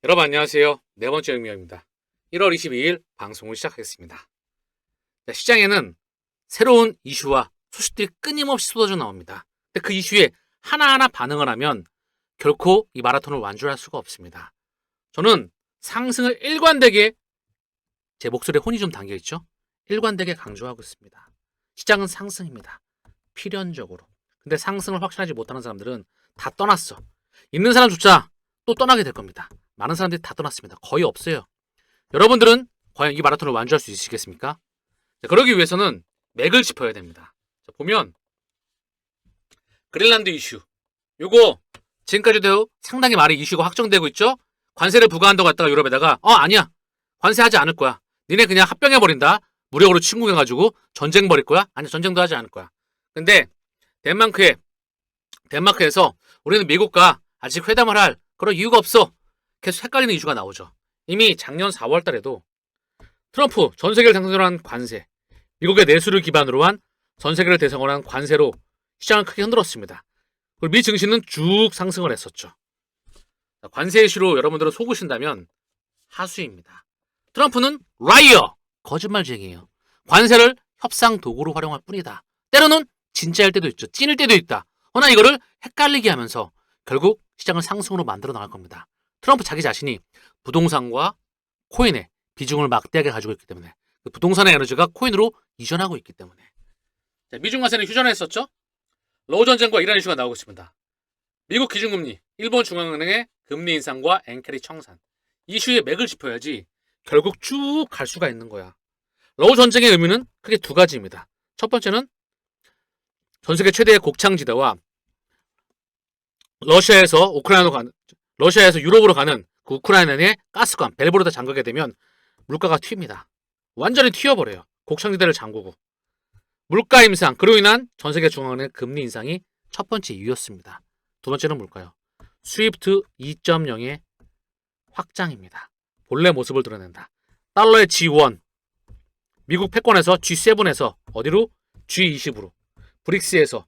여러분 안녕하세요. 네 번째 의미입니다. 1월 22일 방송을 시작하겠습니다. 시장에는 새로운 이슈와 소식들이 끊임없이 쏟아져 나옵니다. 근데 그 이슈에 하나하나 반응을 하면 결코 이 마라톤을 완주할 수가 없습니다. 저는 상승을 일관되게 제 목소리에 혼이 좀 담겨 있죠? 일관되게 강조하고 있습니다. 시장은 상승입니다. 필연적으로. 근데 상승을 확신하지 못하는 사람들은 다 떠났어. 있는 사람조차 또 떠나게 될 겁니다. 많은 사람들이 다 떠났습니다. 거의 없어요. 여러분들은 과연 이 마라톤을 완주할 수 있으시겠습니까? 자, 그러기 위해서는 맥을 짚어야 됩니다. 자, 보면 그린란드 이슈. 요거 지금까지도 상당히 많이 이슈가 확정되고 있죠? 관세를 부과한다고 했다가 유럽에다가 아니야. 관세하지 않을 거야. 니네 그냥 합병해버린다. 무력으로 침공해가지고 전쟁 벌일 거야? 아니 전쟁도 하지 않을 거야. 근데 덴마크에서 우리는 미국과 아직 회담을 할 그런 이유가 없어. 계속 헷갈리는 이슈가 나오죠. 이미 작년 4월 달에도 트럼프 전 세계를 상대로 한 관세, 미국의 내수를 기반으로 한 전 세계를 대상으로 한 관세로 시장을 크게 흔들었습니다. 그리고 미 증시는 쭉 상승을 했었죠. 관세 이슈로 여러분들은 속으신다면 하수입니다. 트럼프는 라이어, 거짓말쟁이에요. 관세를 협상 도구로 활용할 뿐이다. 때로는 진짜일 때도 있죠. 찐일 때도 있다. 허나 이거를 헷갈리게 하면서 결국 시장을 상승으로 만들어 나갈 겁니다. 트럼프 자기 자신이 부동산과 코인의 비중을 막대하게 가지고 있기 때문에 그 부동산의 에너지가 코인으로 이전하고 있기 때문에 미중 관세는 휴전했었죠. 러우 전쟁과 이란 이슈가 나오고 있습니다. 미국 기준금리, 일본 중앙은행의 금리 인상과 엔캐리 청산 이슈의 맥을 짚어야지 결국 쭉 갈 수가 있는 거야. 러우 전쟁의 의미는 크게 두 가지입니다. 첫 번째는 전 세계 최대의 곡창지대와 러시아에서 유럽으로 가는 그 우크라이나의 가스관 벨보로다 잠그게 되면 물가가 튑니다. 완전히 튀어버려요. 곡창지대를 잠그고. 물가 임상, 그로 인한 전 세계 중앙은행 금리 인상이 첫 번째 이유였습니다. 두 번째는 뭘까요? 스위프트 2.0의 확장입니다. 본래 모습을 드러낸다. 달러의 G1, 미국 패권에서 G7에서 어디로? G20으로, 브릭스에서,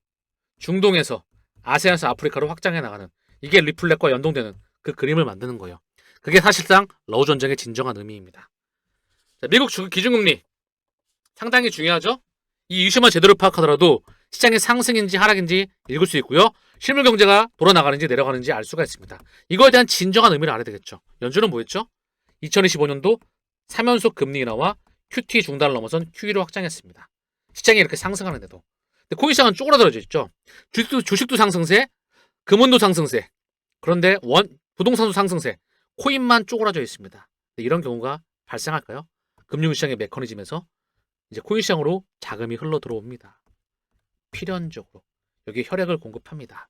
중동에서, 아세안에서 아프리카로 확장해 나가는 이게 리플렛과 연동되는 그 그림을 만드는 거예요. 그게 사실상 러우 전쟁의 진정한 의미입니다. 자, 미국 기준금리 상당히 중요하죠? 이 이슈만 제대로 파악하더라도 시장의 상승인지 하락인지 읽을 수 있고요. 실물 경제가 돌아나가는지 내려가는지 알 수가 있습니다. 이거에 대한 진정한 의미를 알아야 되겠죠. 연준은 뭐였죠? 2025년도 3연속 금리 인하와 QT 중단을 넘어선 QE로 확장했습니다. 시장이 이렇게 상승하는데도. 근데 코인 시장은 쪼그라들어져 있죠. 주식도 상승세, 금은도 상승세. 그런데 부동산도 상승세, 코인만 쪼그라져 있습니다. 이런 경우가 발생할까요? 금융시장의 메커니즘에서 이제 코인 시장으로 자금이 흘러 들어옵니다. 필연적으로 여기에 혈액을 공급합니다.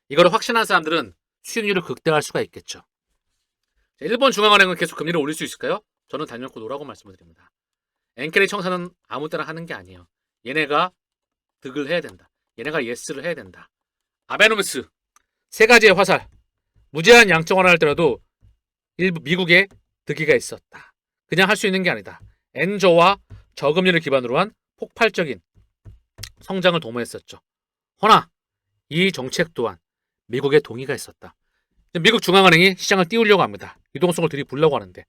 이거를 확신한 사람들은 수익률을 극대화할 수가 있겠죠. 자, 일본 중앙은행은 계속 금리를 올릴 수 있을까요? 저는 단연코 노라고 말씀을 드립니다. 엔캐리 청산은 아무 때나 하는 게 아니에요. 얘네가 득을 해야 된다. 얘네가 예스를 해야 된다. 아베노미스 세 가지의 화살 무제한 양적 완화할 때라도 일부 미국에 득기가 있었다. 그냥 할 수 있는 게 아니다. 엔저와 저금리를 기반으로 한 폭발적인 성장을 도모했었죠. 허나 이 정책 또한 미국의 동의가 있었다. 미국 중앙은행이 시장을 띄우려고 합니다. 유동성을 들이부려고 하는데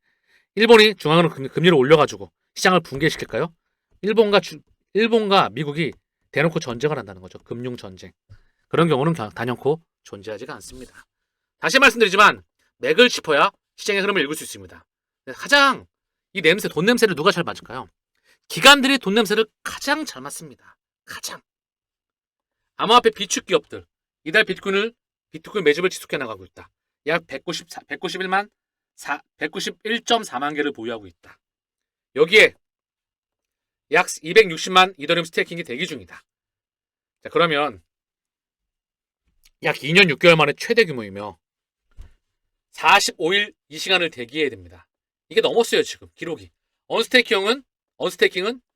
일본이 중앙은행 금리를 올려가지고 시장을 붕괴시킬까요? 일본과 미국이 대놓고 전쟁을 한다는 거죠. 금융 전쟁. 그런 경우는 단연코 존재하지가 않습니다. 다시 말씀드리지만 맥을 짚어야 시장의 흐름을 읽을 수 있습니다. 가장 이 냄새, 돈 냄새를 누가 잘 맞을까요? 기관들이 돈 냄새를 가장 잘 맡습니다. 가장. 암호화폐 비축 기업들. 이달 비트코인 매집을 지속해 나가고 있다. 약 191.4만 개를 보유하고 있다. 여기에 약 260만 이더리움 스테이킹이 대기 중이다. 자, 그러면 약 2년 6개월 만에 최대 규모이며 45일 이 시간을 대기해야 됩니다. 이게 넘었어요, 지금 기록이. 언스테이킹은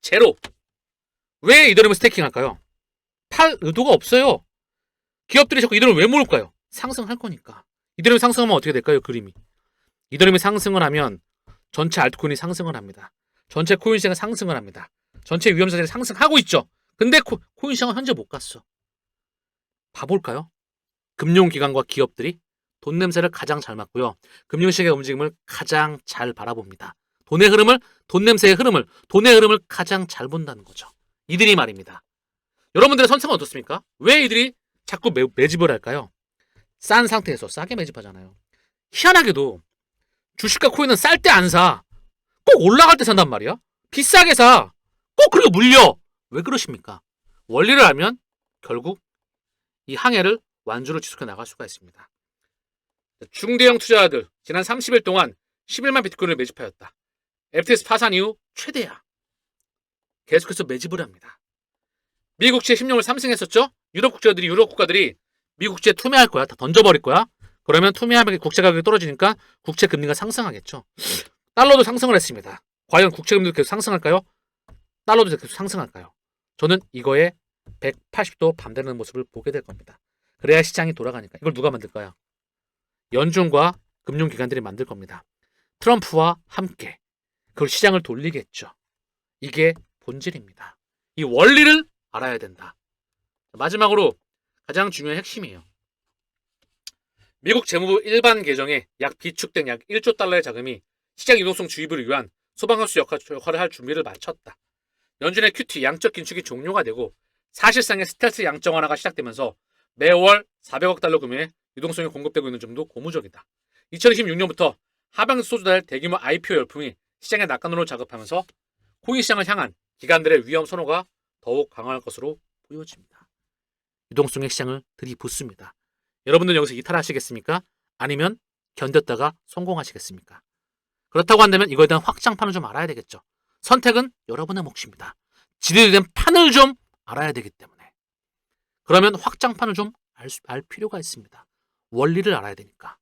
제로. 왜 이더리움을 스테이킹 할까요? 팔 의도가 없어요. 기업들이 자꾸 이더리움을 왜 모을까요? 상승할 거니까. 이더리움이 상승하면 어떻게 될까요? 그림이. 이더리움이 상승을 하면 전체 알트코인이 상승을 합니다. 전체 코인 시장이 상승을 합니다. 전체 위험자들이 상승하고 있죠. 근데 코인 시장은 현재 못 갔어. 바볼까요? 금융기관과 기업들이 돈 냄새를 가장 잘 맡고요. 금융시장의 움직임을 가장 잘 바라봅니다. 돈의 흐름을, 돈 냄새의 흐름을, 돈의 흐름을 가장 잘 본다는 거죠. 이들이 말입니다. 여러분들의 선택은 어떻습니까? 왜 이들이 자꾸 매집을 할까요? 싼 상태에서 싸게 매집하잖아요. 희한하게도 주식과 코인은 쌀 때 안 사. 꼭 올라갈 때 산단 말이야. 비싸게 사. 꼭 그리고 물려. 왜 그러십니까? 원리를 알면 결국 이 항해를 완주를 지속해 나갈 수가 있습니다. 중대형 투자자들 지난 30일 동안 11만 비트코인을 매집하였다. FTX 파산 이후 최대야. 계속해서 매집을 합니다. 미국 주의 심령을 삼승했었죠? 유럽 국가들이 미국 주에 투매할 거야. 다 던져버릴 거야. 그러면 투매하면 국채 가격이 떨어지니까 국채 금리가 상승하겠죠. 달러도 상승을 했습니다. 과연 국채 금리도 계속 상승할까요? 달러도 계속 상승할까요? 저는 이거에 180도 반대되는 모습을 보게 될 겁니다. 그래야 시장이 돌아가니까. 이걸 누가 만들까요? 연준과 금융기관들이 만들 겁니다. 트럼프와 함께 그걸 시장을 돌리겠죠. 이게 본질입니다. 이 원리를 알아야 된다. 마지막으로 가장 중요한 핵심이에요. 미국 재무부 일반 계정에 비축된 약 1조 달러의 자금이 시장 유동성 주입을 위한 소방하수 역할을 할 준비를 마쳤다. 연준의 QT 양적 긴축이 종료가 되고 사실상의 스텔스 양적 완화가 시작되면서 매월 400억 달러 규모의 유동성이 공급되고 있는 점도 고무적이다. 2026년부터 하방에서 쏟아질 대규모 IPO 열풍이 시장의 낙관으로 자극하면서 코인 시장을 향한 기관들의 위험 선호가 더욱 강화할 것으로 보여집니다. 유동성의 시장을 들이붓습니다. 여러분들은 여기서 이탈하시겠습니까? 아니면 견뎠다가 성공하시겠습니까? 그렇다고 한다면 이거에 대한 확장판을 좀 알아야 되겠죠. 선택은 여러분의 몫입니다. 지대로 된 판을 좀 알아야 되기 때문에. 그러면 확장판을 좀 알 필요가 있습니다. 원리를 알아야 되니까.